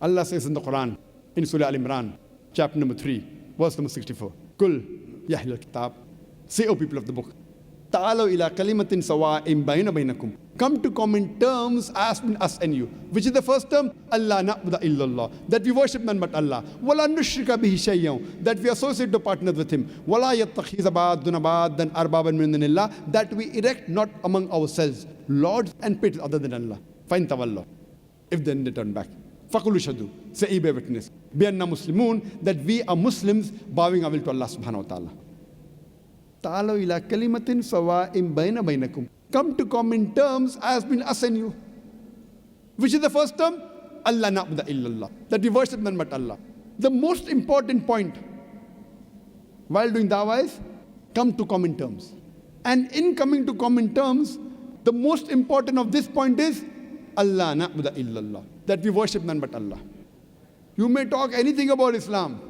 Allah says in the Quran, in Surah Al-Imran, chapter number 3, verse number 64, Kul, ya ahlal kitab, say, O people of the book, ta'alaw ila kalimatin sawa'in bayna baynakum. Come to common terms as between us and you. Which is the first term? Allah na'budu illallah. That we worship none but Allah. Wala nushrika bihi shay'an. That we associate no partners with Him. Wala yattakhiza ba'duna ba'dan arbaban min dunillah. That we erect not among ourselves lords and pits other than Allah. Fine tawallah. If then they turn back. Faqulu shadu. Say, ye bear witness. Be anna muslimun. That we are Muslims bowing our will to Allah subhanahu wa ta'ala. Ta'alaw ila kalimatin sawa'in bayna baynakum. Come to common terms as between us and you. Which is the first term? Allah na'budu illallah. That we worship none but Allah. The most important point while doing dawah is come to common terms. And in coming to common terms, the most important of this point is Allah na'budu illallah. That we worship none but Allah. You may talk anything about Islam.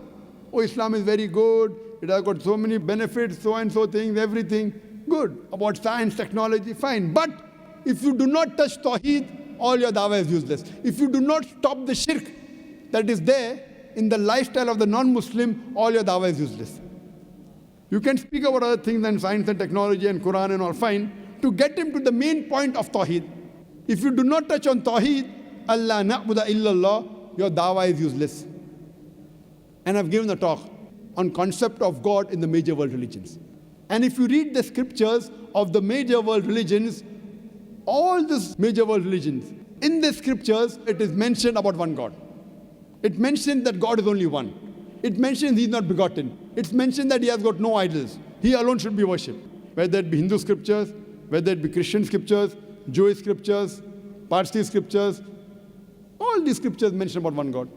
Oh, Islam is very good. It has got so many benefits, so and so things, everything. Good. About science, technology, fine. But if you do not touch Tawheed, all your dawah is useless. If you do not stop the shirk that is there in the lifestyle of the non-Muslim, all your dawah is useless. You can speak about other things than science and technology and Quran and all, fine. To get him to the main point of Tawheed. If you do not touch on Tawheed, Allah na'budu illallah, your dawah is useless. And I've given a talk on concept of God in the major world religions. And if you read the scriptures of the major world religions, all these major world religions, in the scriptures, it is mentioned about one God. It mentions that God is only one. It mentions He is not begotten. It's mentioned that He has got no idols. He alone should be worshipped. Whether it be Hindu scriptures, whether it be Christian scriptures, Jewish scriptures, Parsi scriptures, all these scriptures mention about one God.